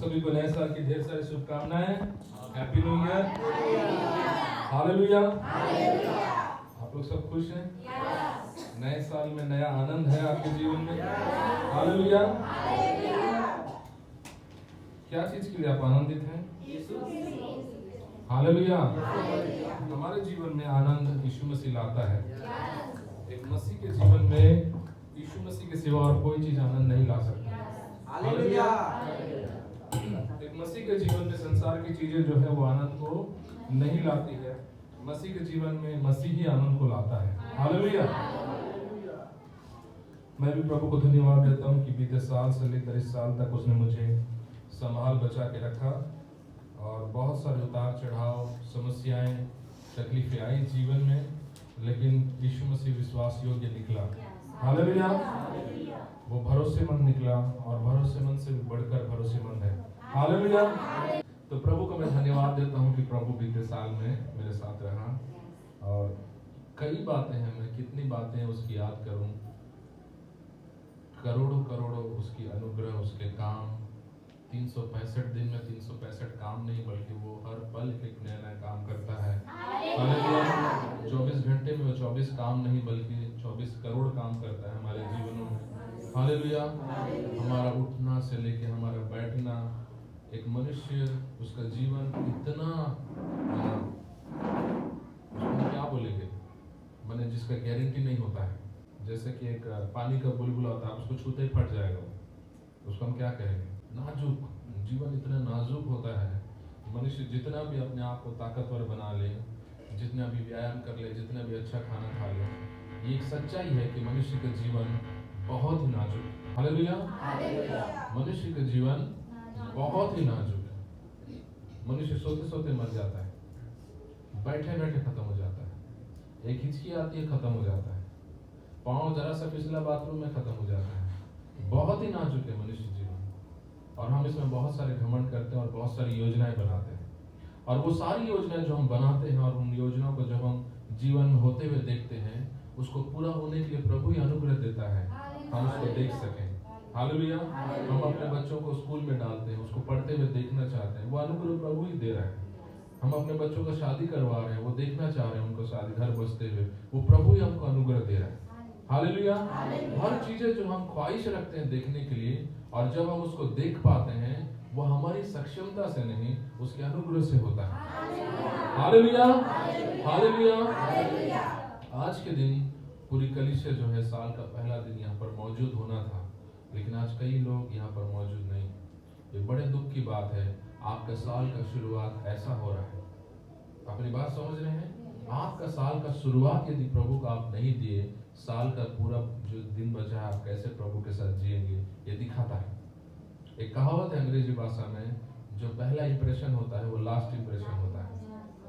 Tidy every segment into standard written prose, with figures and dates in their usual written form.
सभी को नए साल की ढेर सारी शुभकामनाएं। Happy new year. हालेलुया। आप लोग सब खुश हैं? नए साल में नया आनंद है आपके जीवन में। हालेलुया। क्या चीज के लिए आप आनंदित हैं? हालेलुया। हमारे जीवन में आनंद यीशु मसीह लाता है। एक मसीह के जीवन में यीशु मसीह के सिवा और कोई चीज आनंद नहीं ला सकती। हालेलुया। एक मसीह के जीवन में संसार की चीजें जो है वो आनंद को नहीं लाती है। मसीह के जीवन में मसीह ही आनंद को लाता है। हालेलुया। मैं भी प्रभु को धन्यवाद देता हूँ कि बीते साल से लेकर इस साल तक उसने मुझे संभाल बचा के रखा और बहुत सारे उतार चढ़ाव, समस्याएं, तकलीफें आई जीवन में, लेकिन यीशु मसीह विश्वास योग्य निकला। हालेलुया। वो भरोसेमंद निकला और भरोसेमंद से भी बढ़कर भरोसेमंद है। हालेलुया। तो प्रभु को मैं धन्यवाद देता हूँ कि प्रभु बीते साल में मेरे साथ रहा और कई बातें हैं, मैं कितनी बातें उसकी याद करूं, करोड़ों करोड़ों उसकी अनुग्रह, उसके काम। 365 दिन में 365 काम नहीं, बल्कि वो हर पल एक नया नया काम करता है। हालेलुया। 24 घंटे में वो 24 काम नहीं, बल्कि 24 करोड़ काम करता है हमारे जीवनों में। हालेलुया। हमारा उठना से लेके हमारा बैठना, एक मनुष्य उसका जीवन इतना उसको क्या बोलेंगे, मैंने जिसका गारंटी नहीं होता है। जैसे कि एक पानी का बुलबुला होता है, उसको छूते ही फट जाएगा, उसको हम क्या कहेंगे? नाजुक। जीवन इतना नाजुक होता है। मनुष्य जितना भी अपने आप को ताकतवर बना ले, जितना भी व्यायाम कर ले, जितना भी अच्छा खाना खा ले, ये एक सच्चाई है कि मनुष्य का जीवन बहुत ही नाजुक है। हालेलुया। मनुष्य का जीवन बहुत ही नाजुक है। मनुष्य सोते सोते मर जाता है, बैठे बैठे खत्म हो जाता है, एक हिचकी आती है खत्म हो जाता है, पाँव जरा सा फिसला बाथरूम में खत्म हो जाता है। बहुत ही नाजुक है मनुष्य जीवन और हम इसमें बहुत सारे घमंड करते हैं और बहुत सारी योजनाएं बनाते हैं। और वो सारी योजनाएं जो हम बनाते हैं और उन योजनाओं को जब हम जीवन में होते हुए देखते हैं, उसको पूरा होने के लिए प्रभु ही अनुग्रह देता है, हम उसको देख सकें। हालेलुया। हम अपने बच्चों को स्कूल में डालते हैं, उसको पढ़ते हुए देखना चाहते हैं, वो अनुग्रह प्रभु ही दे रहा है। हम अपने बच्चों का शादी करवा रहे हैं, वो देखना चाह रहे हैं उनको शादी घर बसते हुए, वो प्रभु ही हमको अनुग्रह दे रहा है। हालेलुया। हर चीजें जो हम ख्वाहिश रखते हैं देखने के लिए, और जब हम उसको देख पाते हैं, वो हमारी सक्षमता से नहीं, उसके अनुग्रह से होता है। हालेलुया। हालेलुया। आज के दिन पूरी कलीसिया जो है, साल का पहला दिन यहाँ पर मौजूद होना था, लेकिन आज कई लोग यहाँ पर मौजूद नहीं। ये बड़े दुख की बात है। आपका साल का शुरुआत ऐसा हो रहा है, अपनी बात समझ रहे हैं? आपका साल का शुरुआत यदि प्रभु को आप नहीं दिए, साल का पूरा जो दिन बचा है आप कैसे प्रभु के साथ जिएंगे, ये दिखाता है। एक कहावत है अंग्रेजी भाषा में, जो पहला इंप्रेशन होता है वो लास्ट इंप्रेशन होता है।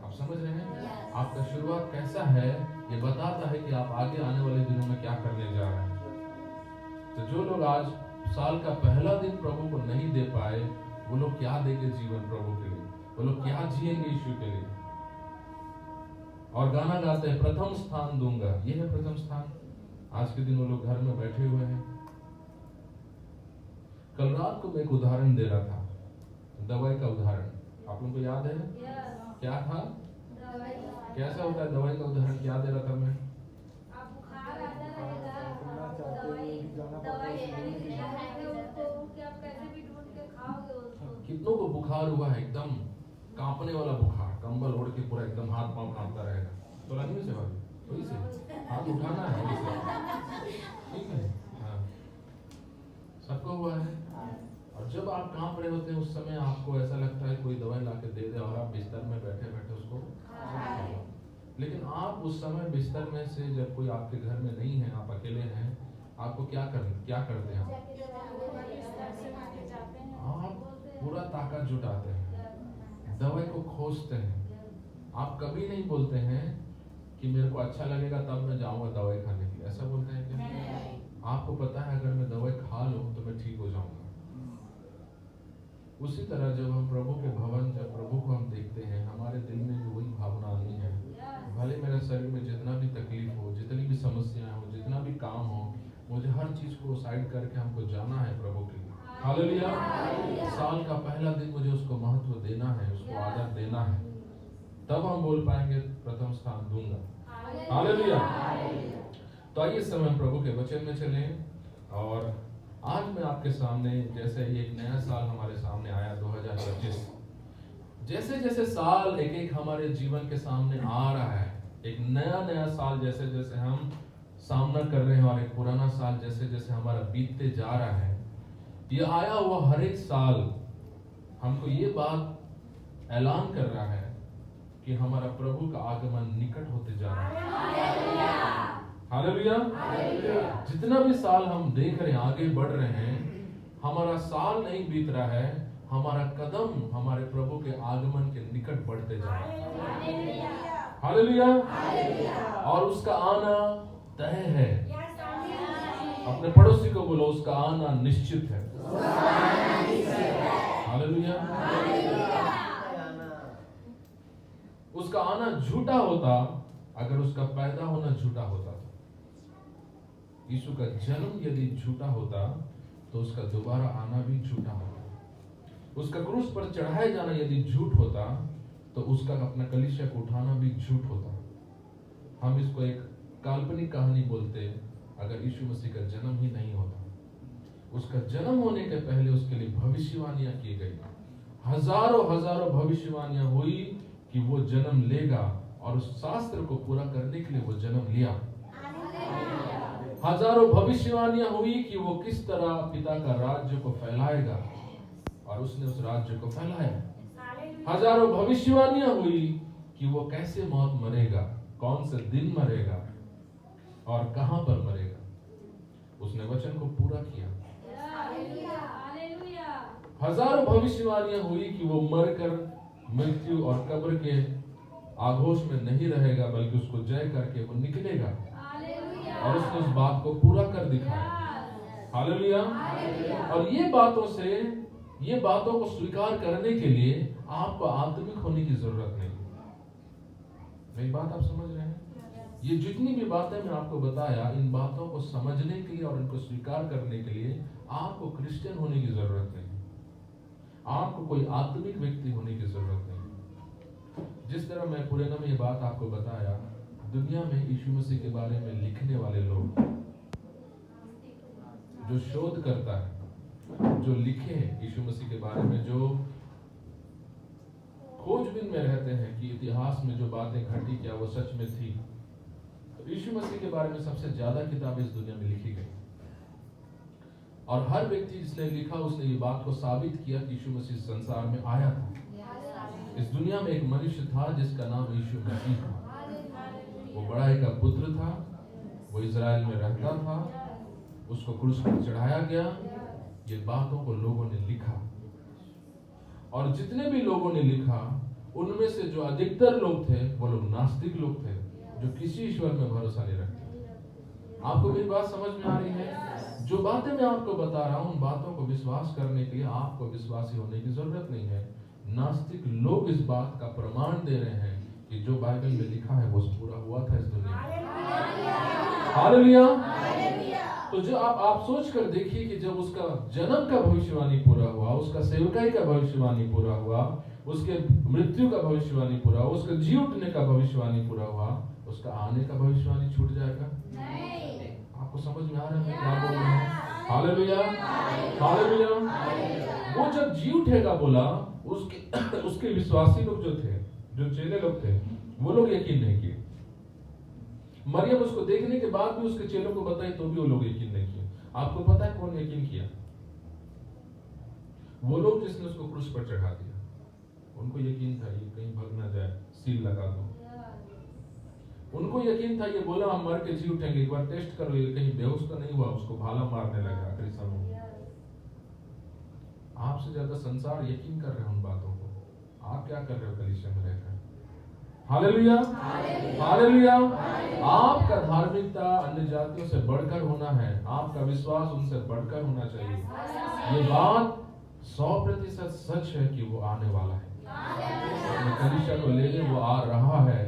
आप समझ रहे हैं? आपका शुरुआत कैसा है ये बताता है कि आप आगे आने वाले दिनों में क्या करने जा रहे हैं। तो जो लोग आज साल का पहला दिन प्रभु को नहीं दे पाए, वो लोग क्या देंगे जीवन प्रभु के लिए? वो लोग क्या जिएंगे यीशु के लिए? और गाना गाते हैं, प्रथम स्थान दूंगा। ये है प्रथम स्थान। आज के दिन वो लोग घर में बैठे हुए हैं। कल रात को मैं एक उदाहरण दे रहा था, दवाई का उदाहरण। आप लोगों को याद है? क्या था? कैसा होता है दवाई का उदाहरण? क्या दे रहा था मैं? कितनों को बुखार हुआ है, एकदम कांपने वाला बुखार, कंबल ओढ़ के पूरा एकदम हाथ पांव कांपता रहेगा। तो नहीं से भाभी, वही से हाथ उठाना है, ठीक है? हाँ, सबको हुआ है। और जब आप कांप रहे होते हैं, उस समय आपको ऐसा लगता है कोई दवाई लाके दे दे और आप बिस्तर में बैठे बैठे उसको, लेकिन आप उस समय बिस्तर में से, जब कोई आपके घर में नहीं है, आप अकेले हैं, आपको क्या करते हैं? आप पूरा ताकत जुटाते हैं, दवाई को खोजते हैं। आप कभी नहीं बोलते हैं कि मेरे को अच्छा लगेगा तब मैं जाऊंगा दवाई खाने के लिए, ऐसा बोलते हैं क्या? आपको पता है अगर मैं दवाई खा लूं तो मैं ठीक हो जाऊंगा। उसी तरह जब हम प्रभु के भवन, जब प्रभु को हम देखते हैं, हमारे दिल में भी वही भावना आनी है, भले मेरे शरीर में जितना भी तकलीफ हो, जितनी भी समस्याएं हो, जितना भी काम हो, मुझे हर चीज को साइड करके हमको जाना है प्रभु के लिए। हालेलुया। साल का पहला दिन मुझे उसको महत्व देना है, उसको आदर देना है, तब हम बोल पाएंगे प्रथम स्थान दूंगा। हालेलुया। तो आइए इस समय हम प्रभु के वचन में चलें। और आज मैं आपके सामने, जैसे एक नया साल हमारे सामने आया 2025, जैसे जैसे साल एक एक हमारे जीवन के सामने आ रहा है, एक नया नया साल जैसे जैसे हम सामना कर रहे हैं और एक पुराना साल जैसे जैसे हमारा बीतते जा रहा है, ये आया हुआ हर एक साल हमको ये बात ऐलान कर रहा है कि हमारा प्रभु का आगमन निकट होते जा रहा है। हालेलुया। जितना भी साल हम देख रहे हैं, आगे बढ़ रहे हैं, हमारा साल नहीं बीत रहा है, हमारा कदम हमारे प्रभु के आगमन के निकट बढ़ते जा रहा है। हालेलुया। और उसका आना तय है। अपने पड़ोसी को बोलो, उसका आना निश्चित है। हालेलुया। उसका आना झूठा होता अगर उसका पैदा होना झूठा होता। यीशु का जन्म यदि झूठा होता तो उसका दोबारा आना भी झूठा होता। उसका क्रूस पर चढ़ाया जाना यदि झूठ होता तो उसका अपना कलीसिया को उठाना भी झूठ होता। हम इसको एक काल्पनिक कहानी बोलते अगर यीशु मसीह का जन्म ही नहीं होता। उसका जन्म होने के पहले उसके लिए भविष्यवाणियां की गई, हजारों हजारों भविष्यवाणियां हुई कि वो जन्म लेगा, और उस शास्त्र को पूरा करने के लिए वो जन्म लिया। हजारों भविष्यवाणियां हुई कि वो किस तरह पिता का राज्य को फैलाएगा, और उसने उस राज्य को फैलाया। हजारों भविष्यवाणियां हुई कि वो कैसे मौत मरेगा, कौन से दिन मरेगा और कहां पर मरेगा। उसने वचन को पूरा किया। हजारों भविष्यवाणियां हुई कि वो मरकर मृत्यु और कब्र के आघोष में नहीं रहेगा, बल्कि उसको जय करके वो निकलेगा, और उसने उस बात को पूरा कर दिखाया। हालेलुया। और ये बातों को स्वीकार करने के लिए आपको आत्मिक होने की जरूरत नहीं। मेरी बात आप समझ रहे हैं? ये जितनी भी बातें मैं आपको बताया, इन बातों को समझने के लिए और इनको स्वीकार करने के लिए आपको क्रिश्चियन होने की जरूरत नहीं, आपको कोई आत्मिक व्यक्ति होने की जरूरत नहीं। जिस तरह मैं पुराना में ये बात आपको बताया, दुनिया में यीशु मसीह के बारे में लिखने वाले लोग, जो शोध करता है, जो लिखे यीशु मसीह के बारे में, जो खोजबीन में रहते हैं कि इतिहास में जो बातें घटी क्या वो सच में थी, तो यीशु मसीह के बारे में सबसे ज्यादा किताबें इस दुनिया में लिखी गई। और हर व्यक्ति जिसने लिखा उसने ये बात को साबित किया कि यीशु मसीह संसार में आया था। इस दुनिया में एक मनुष्य था जिसका नाम यीशु मसीह था। वो बड़ाई का पुत्र था, वो इजराइल में रहता था, उसको क्रूस पर चढ़ाया गया। ये बातों को लोगों ने लिखा, और जितने भी लोगों ने लिखा उनमें से जो अधिकतर लोग थे वो लोग नास्तिक लोग थे, जो किसी ईश्वर में भरोसा नहीं रखते। आपको मेरी बात समझ में आ रही है? जो बातें मैं आपको बता रहा हूं, उन बातों को विश्वास करने के लिए आपको विश्वासी होने की जरूरत नहीं है। नास्तिक लोग इस बात का प्रमाण दे रहे हैं कि जो बाइबल में लिखा है वो पूरा हुआ था इस दुनिया में। हालेलुया। तो जो आप सोच कर देखिए कि जब उसका जन्म का भविष्यवाणी पूरा हुआ, उसका सेवकाई का भविष्यवाणी पूरा हुआ, उसके मृत्यु का भविष्यवाणी पूरा हुआ, उसका जी उठने का भविष्यवाणी पूरा हुआ, उसका आने का भविष्यवाणी छूट जाएगा? नहीं। आपको समझ में आ रहा है मैं क्या बोल रहा हूँ? हालेलुया। हालेलुया। वो जब जी उठेगा बोला, उसके विश्वासी लोग जो थे, जो चेले लोग थे, वो लोग यकीन नहीं किए। मरियम उसको देखने के बाद भी उसके चेलों को बताई तो भी वो लोग यकीन नहीं किए। आपको पता है कौन यकीन किया? वो लोग जिसने उसको क्रूस पर चढ़ा दिया। उनको यकीन था ये कहीं भाग ना जाए, सील लगा दो। उनको यकीन था, ये बोला हम मर के जी उठेंगे, एक बार टेस्ट करो ये कहीं बेहोश तो नहीं हुआ। उसको भाला मारने लगा आखिरी समय। आपसे ज्यादा संसार यकीन कर रहे हैं उन बातों को। आप क्या कर रहे हो कलीसिया में रहकर? हालेलुया। हालेलुया। आपका धार्मिकता अन्य जातियों से बढ़कर होना है, आपका विश्वास उनसे बढ़कर होना चाहिए। ये बात 100% सच है कि वो आने वाला है। अपने कलीसिया को लेने वो आ रहा है,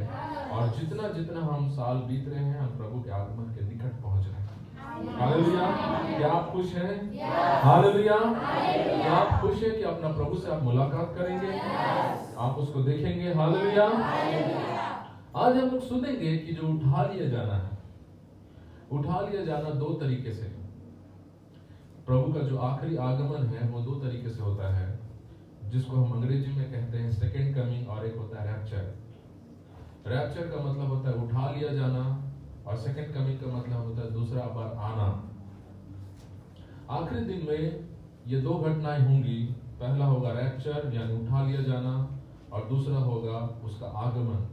और जितना जितना हम साल बीत रहे हैं, हम प्रभु के आगमन के निकट पहुंच रहे हैं। हालेलुया। क्या आप खुश हैं? हालेलुया। क्या आप खुश हैं कि अपना प्रभु से आप मुलाकात करेंगे, आप उसको देखेंगे? हालेलुया। आज हम लोग सुनेंगे कि जो उठा लिया जाना है, उठा लिया जाना दो तरीके से। प्रभु का जो आखिरी आगमन है वो दो तरीके से होता है, जिसको हम अंग्रेजी में कहते हैं सेकेंड कमिंग, और एक होता है रैप्चर। रैप्चर का मतलब होता है उठा लिया जाना, और सेकेंड कमिंग का मतलब होता है दूसरा बार आना। आखिरी दिन में ये दो घटनाएं होंगी। पहला होगा रैप्चर यानी उठा लिया जाना, और दूसरा होगा उसका आगमन।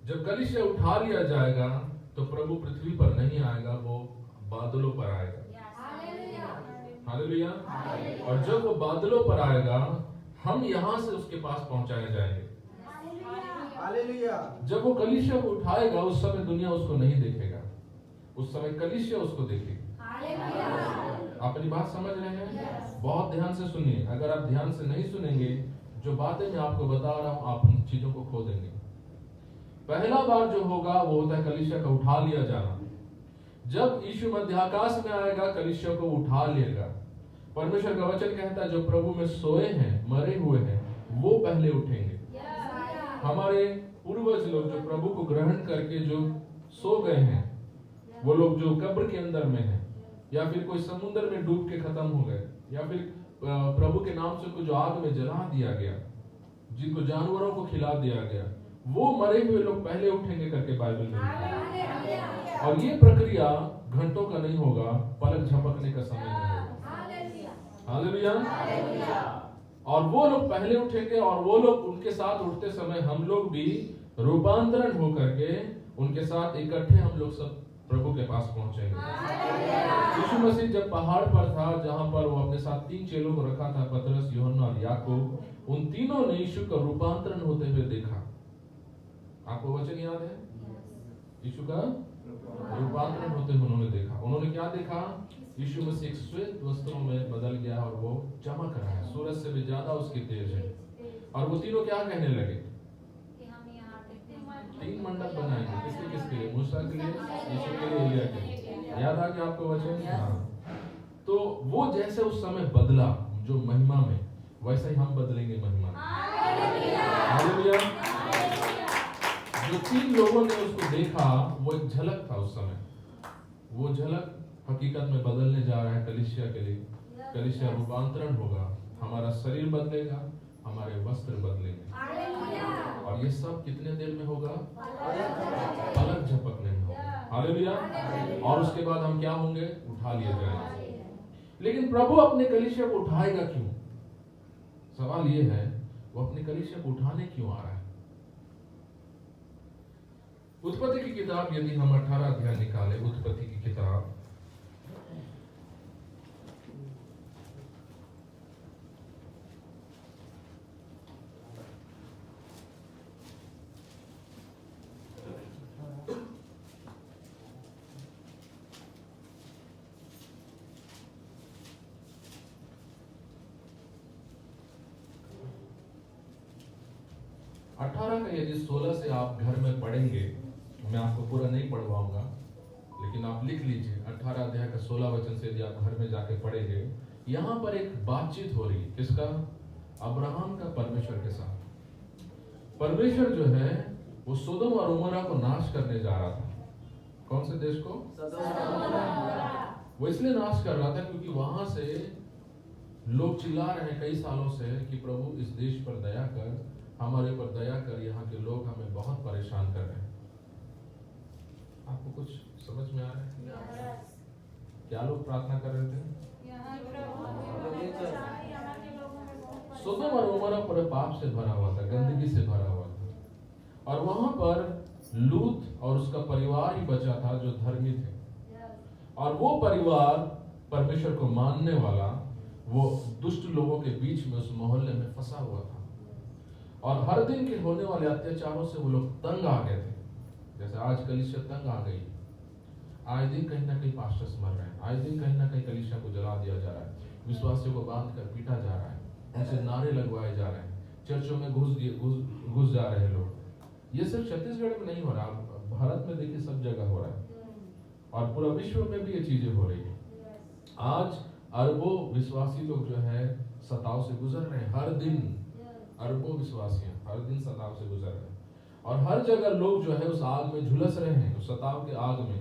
जब कलीसिया उठा लिया जाएगा तो प्रभु पृथ्वी पर नहीं आएगा, वो बादलों पर आएगा। हालेलुया। और जब वो बादलों पर आएगा, हम यहां से उसके पास पहुंचाए जाएंगे। हालेलुया। जब वो कलीसिया को उठाएगा, उस समय दुनिया उसको नहीं देखेगा, उस समय कलीसिया उसको देखेगी। आप मेरी बात समझ रहे हैं? बहुत ध्यान से सुनिए। अगर आप ध्यान से नहीं सुनेंगे, जो बातें मैं आपको बता रहा हूं, आप उन चीजों को खो देंगे। पहला बार जो होगा वो होता है कलीसिया का उठा लिया जाना। जब यीशु मध्याकाश में आएगा, कलीसिया को उठा लेगा। परमेश्वर का वचन कहता है जो प्रभु में सोए हैं, मरे हुए हैं, वो पहले उठेंगे। हमारे पूर्वज लोग जो प्रभु को ग्रहण करके जो सो गए हैं, वो लोग जो कब्र के अंदर में हैं, या फिर कोई समुद्र में डूब के खत्म हो गए, या फिर प्रभु के नाम से उनको जो आग में जला दिया गया, जिनको जानवरों को खिला दिया गया, वो मरे हुए लोग पहले उठेंगे करके बाइबल में लिखा है। और ये प्रक्रिया घंटों का नहीं होगा, पलक झपकने का समय नहीं होगा। हालेलुया। और वो लोग पहले उठेंगे, और वो लोग उनके साथ उठते समय हम लोग भी रूपांतरण होकर के उनके साथ इकट्ठे हम लोग सब प्रभु के पास पहुंचेंगे। यीशु मसीह जब पहाड़ पर था, जहां पर वो अपने साथ 3 चेलों को रखा था, पतरस, यूहन्ना और याकूब, उन तीनों ने यीशु का रूपांतरण होते हुए देखा। आपको वचन याद है? यीशु का रूपांतरण होते हुए उन्होंने देखा। उन्होंने क्या देखा? यीशु मसीह एक श्वेत वस्त्रों में बदल गया, और वो चमक रहा है, सूरज से भी ज्यादा उसकी तेज है। और वो तीनों क्या कहने लगे? 3 मंडप बनाएंगे। किसके किसके लिए? मूसा के लिए, यीशु के लिए, एलिया के लिए। याद आ गया आपको वचन? हाँ। तो वो जैसे उस समय बदला जो महिमा में, वैसे ही हम बदलेंगे महिमा में। हालेलुया। जो 3 लोगों ने उसको देखा, वो एक झलक था उस समय। वो झलक हकीकत में बदलने जा रहा है कलीसिया के लिए। कलीसिया रूपांतरण होगा, हमारा शरीर बदलेगा, हमारे वस्त्र बदलेंगे। और ये सब कितने देर में होगा? पलक झपकने में होगा। हालेलुया। और उसके बाद हम क्या होंगे? उठा लिए जाएंगे। लेकिन प्रभु अपने कलीसिया को उठाएगा क्यों? सवाल ये है, वो अपने कलीसिया को उठाने क्यों आ रहा है? उत्पत्ति की किताब यदि हम 18 अध्याय निकाले, उत्पत्ति की किताब, यदि 16 से आप घर में पढ़ेंगे, मैं आपको पूरा नहीं पढ़वाऊंगा, लेकिन आप लिख लीजिए 18 अध्याय का 16 वचन से यदि आप घर में जाके पढ़ेंगे, यहाँ पर एक बातचीत हो रही है। किसका? अब्राहम का परमेश्वर के साथ। परमेश्वर जो है वो सोदोम और उमरा को नाश करने जा रहा था। कौन से देश को? वो इसलिए नाश कर रहा था क्योंकि वहां से लोग चिल्ला रहे हैं कई सालों से कि प्रभु इस देश पर दया कर, हमारे ऊपर दया कर, यहाँ के लोग हमें बहुत परेशान कर रहे हैं। आपको कुछ समझ में आ रहा है? क्या लोग प्रार्थना कर रहे थे? सोदोम और उमरा पूरे पाप से भरा हुआ था, गंदगी से भरा हुआ था, और वहां पर लूत और उसका परिवार ही बचा था जो धर्मी थे। और वो परिवार परमेश्वर को मानने वाला, वो दुष्ट लोगों के बीच में उस मोहल्ले में फंसा हुआ था, और हर दिन के होने वाले अत्याचारों से वो लोग तंग आ गए थे। जैसे आज कलीसिया तंग आ गई, आए दिन कहीं ना कहीं पास्टर्स मर रहे हैं, आए दिन कहीं ना कहीं कलीसिया को जला दिया जा रहा है, विश्वासियों को बांध कर पीटा जा रहा है, उनसे नारे लगवाए जा रहे हैं, चर्चों में घुस जा रहे हैं लोग। ये सिर्फ छत्तीसगढ़ में नहीं हो रहा, भारत में देखिए सब जगह हो रहा है। और पूरा विश्व में भी ये चीजें हो रही है। आज अरबों विश्वासी लोग जो है सताव से गुजर रहे हैं। हर दिन अरबों विश्वासी हर दिन सताव से गुजर रहे हैं, और हर जगह लोग जो है उस आग में झुलस रहे हैं, उस सताव के आग में।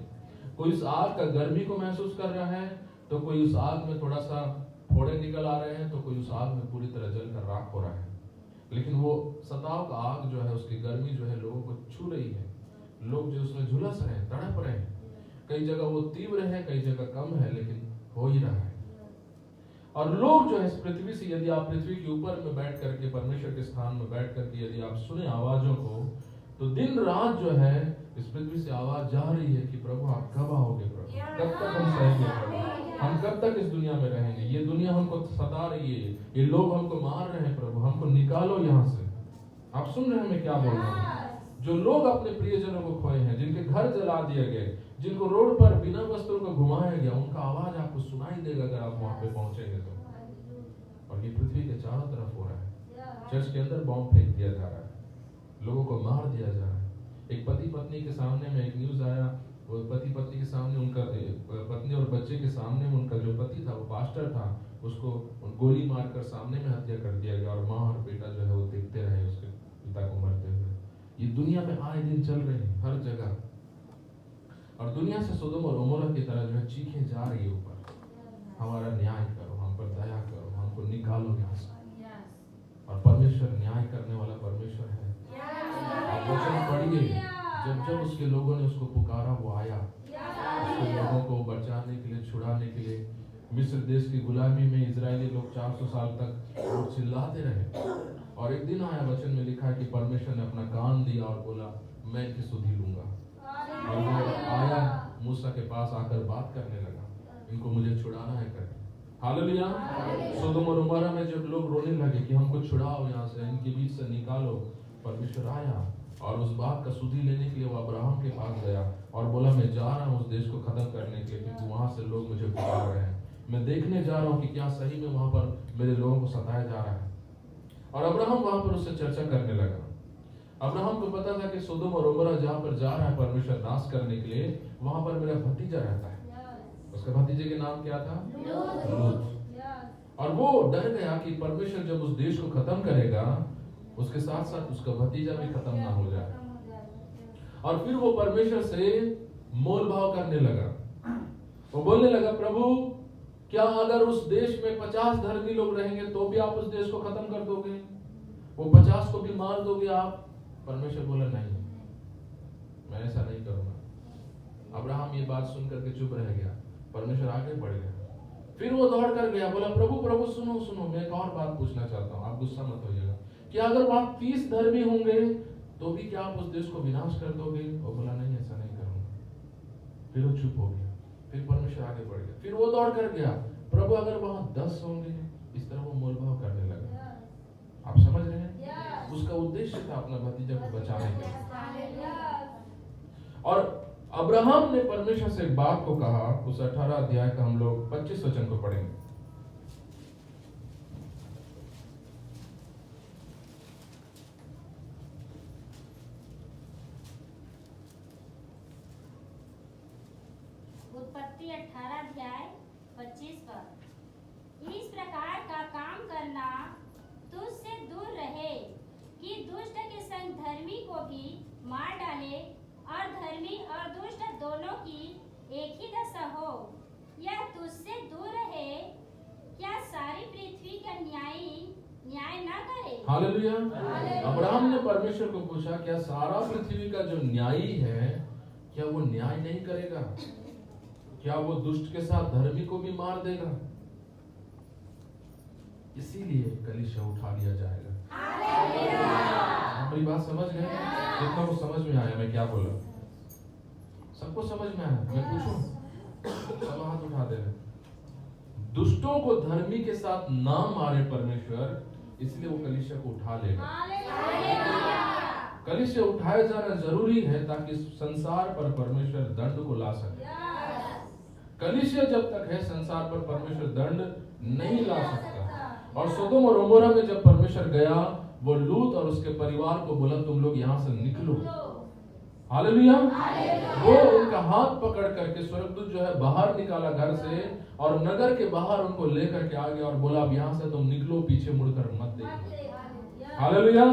कोई उस आग का गर्मी को महसूस कर रहा है, तो कोई उस आग में थोड़ा सा फोड़े निकल आ रहे हैं, तो कोई उस आग में पूरी तरह जलकर राख हो रहा है। लेकिन वो सताव का आग जो है, उसकी गर्मी जो है लोगों को छू रही है। लोग जो उसमें झुलस रहे हैं, तड़प रहे हैं। कई जगह वो तीव्र है, कई जगह कम है, लेकिन हो ही रहा है। और लोग जो है इस पृथ्वी से, यदि आप पृथ्वी के ऊपर में बैठ करके, परमेश्वर के स्थान में बैठ करके यदि आप सुने आवाजों को, तो दिन रात जो है इस पृथ्वी से आवाज जा रही है कि प्रभु आप कब आओगे, प्रभु कब तक हम सहेंगे, प्रभु हम कब तक इस दुनिया में रहेंगे, ये दुनिया हमको सता रही है, ये लोग हमको मार रहे हैं, प्रभु हमको निकालो यहाँ से। आप सुन रहे हैं मैं क्या बोल रहा हूँ? जो लोग अपने प्रियजनों को खोए हैं, जिनके घर जला दिए गए, जिनको रोड पर बिना वस्त्रों को घुमाया गया, उनका आवाज आपको सुनाई देगा अगर आप वहां पे पहुंचेंगे तो। और ये पृथ्वी के चारों तरफ हो रहा है। चर्च के अंदर बॉम्ब फेंक दिया जा रहा है, लोगों को मार दिया जा रहा है। एक पति पत्नी के सामने में एक न्यूज आया, वो पति पत्नी के सामने, उनका पत्नी और बच्चे के सामने में उनका जो पति था, वो पास्टर था, उसको गोली मारकर सामने में हत्या कर दिया गया, और माँ और बेटा जो है वो देखते रहे उसके पिता को मरते हुए। ये दुनिया में आए दिन चल रही है हर जगह, और दुनिया से सोदोम और गोमोरा की तरह जो है चीखें जा रही है ऊपर, हमारा न्याय करो, हम पर दया करो, हमको निकालो यहाँ से। और परमेश्वर न्याय करने वाला परमेश्वर है। आप वचन पढ़िए, जब जब उसके लोगों ने उसको पुकारा, वो आया उसके लोगों को बचाने के लिए, छुड़ाने के लिए। मिस्र देश की गुलामी में इजरायली लोग 400 साल तक वो चिल्लाते रहे, और एक दिन आया, वचन में लिखा है कि परमेश्वर ने अपना कान दिया और बोला मैं इनकी सुधि लूंगा। और वो आया, मूसा के पास आकर बात करने लगा, इनको मुझे छुड़ाना है करके। हालेलुया। सोदोम और गोमोरा में जब लोग रोने लगे कि हमको छुड़ाओ यहाँ से, इनके बीच से निकालो, परमेश्वर आया और उस बात का सुधि लेने के लिए वो अब्राहम के पास गया और बोला मैं जा रहा हूँ उस देश को खत्म करने के लिए, क्योंकि वहां से लोग मुझे पुकार रहे हैं। मैं देखने जा रहा हूँ कि क्या सही में वहां पर मेरे लोगों को सताया जा रहा है। और अब्राहम वहां पर उससे चर्चा करने लगा। अब्राहम को पता था कि सोदोम और गोमोरा जहाँ पर जा रहा है परमेश्वर नाश करने के लिए, वहां पर मेरा भतीजा रहता है। उसके भतीजे के नाम क्या था? लूत। और वो डर गया कि परमेश्वर जब उस देश को खत्म करेगा, उसके साथ साथ उसका भतीजा भी खत्म ना हो जाए। और फिर वो परमेश्वर से मोल भाव करने लगा। वो बोलने लगा, प्रभु क्या अगर उस देश में 50 धर्मी लोग रहेंगे तो भी आप उस देश को खत्म कर दोगे? वो 50 को भी मार दोगे आप? परमेश्वर बोला नहीं, मैं ऐसा नहीं करूंगा। अब्राहम ये बात सुन करके चुप रह गया। परमेश्वर आगे बढ़ गया, फिर वो दौड़ कर गया, बोला प्रभु प्रभु सुनो सुनो, मैं एक और बात पूछना चाहता हूँ, आप गुस्सा मत होइएगा। क्या अगर वहां 30 धर्मी होंगे तो भी क्या आप उस देश को विनाश कर दोगे? वो बोला नहीं, ऐसा नहीं करूंगा। फिर वो चुप हो गया। फिर परमेश्वर आगे बढ़ गया, फिर वो दौड़ कर गया, प्रभु अगर वहां 10 होंगे, इस तरह वो मोलभाव करने लगा। आप समझ रहे हैं? उसका उद्देश्य था अपना भतीजा को बचाने के। और अब्राहम ने परमेश्वर से एक बात को कहा, उस 18 अध्याय का हम लोग 25 वचन को पढ़ेंगे। उत्पत्ति 18 अध्याय 25 पर, इस प्रकार का काम करना तुझसे दूर रहे कि दुष्ट के संग धर्मी को भी मार डाले, और धर्मी और दुष्ट दोनों की एक ही दशा हो। यह तुझसे दूर रहे, क्या सारी पृथ्वी का न्याय न करे? हालेलुया। अब्राहम ने परमेश्वर को पूछा, क्या सारा पृथ्वी का जो न्यायी है, क्या वो न्याय नहीं करेगा? क्या वो दुष्ट के साथ धर्मी को भी मार देगा? इसीलिए कलीसिया उठा लिया जाएगा। मेरी बात समझ गए? कितना को समझ में आया मैं क्या बोला? सबको समझ में आया? मैं पूछूं? सब हाथ उठा दे रहे। दुष्टों को धर्मी के साथ ना मारे परमेश्वर, इसलिए वो कलीसिया को उठा लेगा। कलीसिया उठाया जाना जरूरी है ताकि संसार पर परमेश्वर दंड को ला सके। कलीसिया जब तक है, संसार पर परमेश्वर दंड नहीं ला सकता। और सोदोम और गोमोरा में जब परमेश्वर गया, वो लूत और उसके परिवार को बोला तुम लोग यहाँ से निकलो। हालेलुया। वो उनका हाथ पकड़ करके स्वर्गदूत जो है बाहर निकाला घर से, और नगर के बाहर उनको लेकर के आ गया और बोला अब यहाँ से तुम निकलो, पीछे मुड़कर मत देखना। Hallelujah,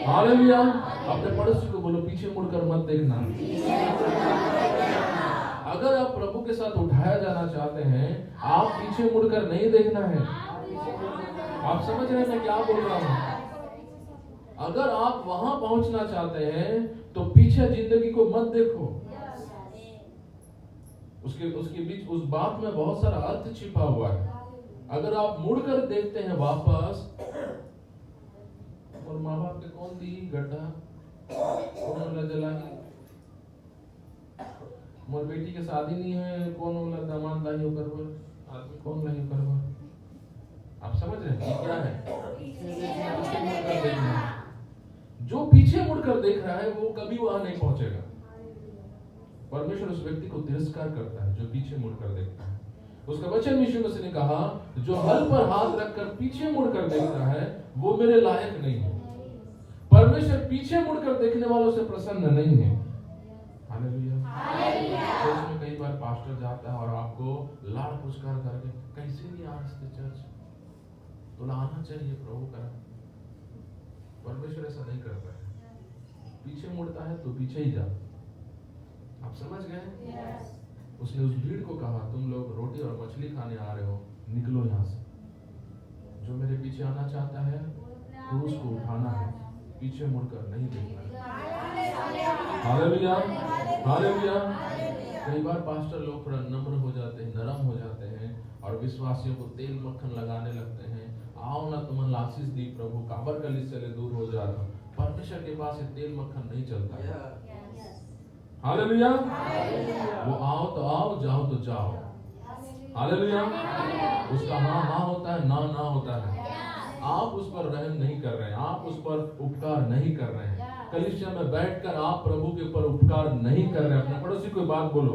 hallelujah. अपने पड़ोसी को बोलो पीछे मुड़कर मत देखना। अगर आप प्रभु के साथ उठाया जाना चाहते हैं, आप पीछे मुड़कर नहीं देखना है। आप समझ रहे हैं मैं क्या बोल रहा हूँ? अगर आप वहां पहुंचना चाहते हैं तो पीछे जिंदगी को मत देखो। उसके बीच उस बात में बहुत सारा अर्थ छिपा हुआ है। अगर आप मुड़कर देखते हैं वापस, और माँ बाप के कौन दी गड्ढा कौन जलाई, मोर बेटी के शादी नहीं है, कौन वाला दामाद लाई होकर आदमी कौन लाई होकर। आप समझ रहे हैं क्या है? जो पीछे मुड़कर देख रहा है वो कभी वहां नहीं पहुंचेगा। परमेश्वर उस व्यक्ति को तिरस्कार करता है जो पीछे मुड़कर देखता है। उसका वचन यीशु मसीह ने कहा, जो हल पर हाथ रखकर पीछे मुड़कर देखता है वो मेरे लायक नहीं है। परमेश्वर पीछे मुड़कर देखने वालों से प्रसन्न नहीं है। हालेलुया। चर्च में कई बार पास्टर जाता है और आपको लाड़ पुचकार करके कैसे नहीं आ सकते चर्च, तो लाना चाहिए प्रभु का। परमेश्वर ऐसा नहीं करता है, पीछे मुड़ता है तो पीछे ही जा। आप समझ गए? उसने उस भीड़ को कहा, तुम लोग रोटी और मछली खाने आ रहे हो, निकलो यहाँ से। जो मेरे पीछे आना चाहता है क्रूस को उठाना है, पीछे मुड़कर नहीं देखना है। Hallelujah, hallelujah. कई बार पास्टर लोग थोड़ा नम्र हो जाते हैं, नरम हो जाते हैं और विश्वासियों को तेल मक्खन लगाने लगते हैं। आओ ना तुम्हें आशीष दी प्रभु, काबर कलीस चले दूर हो जा रहा। परमेश्वर के पास तेल मक्खन नहीं चलता है। हालेलुया। वो आओ तो आओ, जाओ तो जाओ। हालेलुया। उसका हाँ हाँ होता है, ना ना होता है। आप उस पर रहम नहीं कर रहे हैं, आप उस पर उपकार नहीं कर रहे हैं। कलीसिया में बैठकर आप प्रभु के ऊपर उपकार नहीं कर रहे हैं। अपने पड़ोसी को बात बोलो।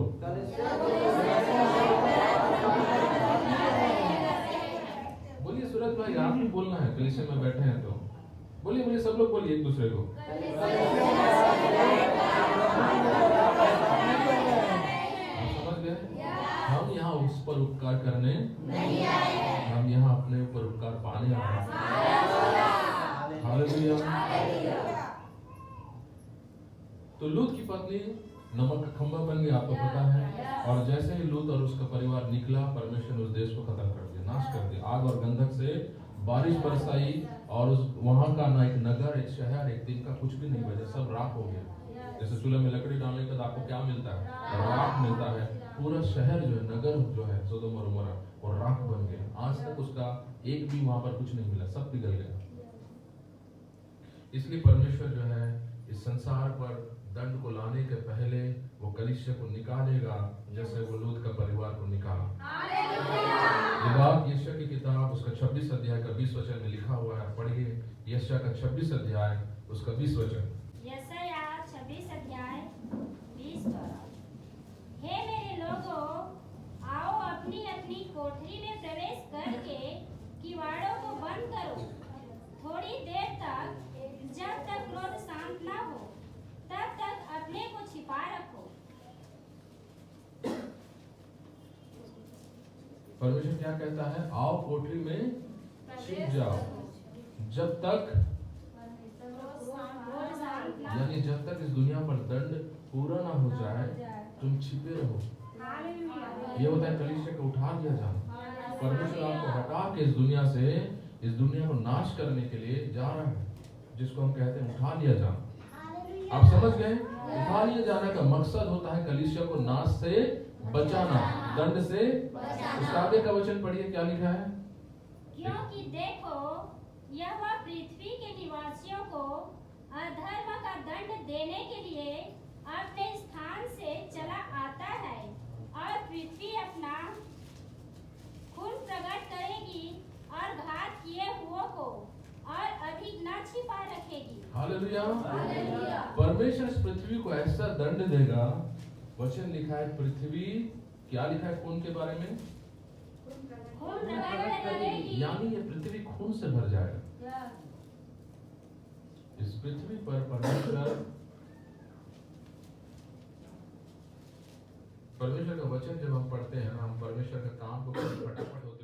बोलिए सूरज भाई, आप भी बोलना है, कलीसिया में बैठे हैं तो बोलिए, बोलिए, सब लोग बोलिए एक दूसरे को। समझ गए? हम यहाँ उस पर उपकार करने नहीं आए हैं, हम यहाँ अपने ऊपर उपकार पाने आए हैं। हालेलुया। तो लूत की पत्नी नमक का खंभा बन गया, आपको पता है। और जैसे ही लूत और उसका परिवार निकला, परमेश्वर ने उस देश को खत्म कर दिया, नाश कर दिया। आग और गंधक से बारिश बरसाई और उस वहां का ना एक नगर, एक शहर, एक दिन का कुछ भी नहीं बचा, सब राख हो गया। जैसे चूल्हे में लकड़ी डालने के बाद आपको क्या मिलता है? राख मिलता है। पूरा शहर जो है, नगर जो है सोदोम और उमरा, वो राख बन गया। आज तक उसका एक भी वहां पर कुछ नहीं मिला, सब पिघल गया। इसलिए परमेश्वर जो है इस संसार पर दंड को लाने के पहले वो कलीसिया को निकालेगा, जैसे वो लूत का परिवार को निकाला। ये बात यशायाह की किताब उसका 26 अध्याय का 20 वचन में लिखा हुआ है। पढ़िए यशायाह का 26 अध्याय उसका 20 वचन। यशायाह 26 अध्याय 20 पद। हे मेरे लोगों, आओ अपनी अपनी कोठरी में प्रवेश करके किवाड़ों को बंद करो। थोड़ी देर तक, जब तक क्रोध शांत ना हो, तब तक अपने को छिपा रखो। परमेश्वर क्या कहता है? आओ कोठरी में छिप जाओ, जब तक, यानी जब तक इस दुनिया पर दंड पूरा ना हो जाए तुम छिपे रहो। ये होता है कलीसिया को उठा दिया जाना। परमेश्वर आपको हटा के इस दुनिया से, इस दुनिया को नाश करने के लिए जा रहा है, जिसको हम कहते हैं उठा लिया जाना। आप समझ गए? उठा लिया जाने का मकसद होता है कलीसिया को नाश से बचाना, दंड से। उसका आगे का वचन पढ़िए, क्या लिखा है? क्योंकि देखो, यहोवा पृथ्वी के निवासियों को अधर्म का दंड देने के लिए अपने स्थान से चला आता है, और पृथ्वी अपना खून प्रकट करेगी और घात किए हुओं को और अधिक ना छिपा रखेगी। हालेलुया। परमेश्वर इस पृथ्वी को ऐसा दंड देगा। वचन लिखा है पृथ्वी, क्या लिखा है खून के बारे में? खून प्रकट करेगी, यानी ये पृथ्वी खून से भर जाएगा। इस पृथ्वी पर परमेश्वर परमेश्वर का वचन जब हम पढ़ते हैं ना, हम परमेश्वर का काम को फटाफट होते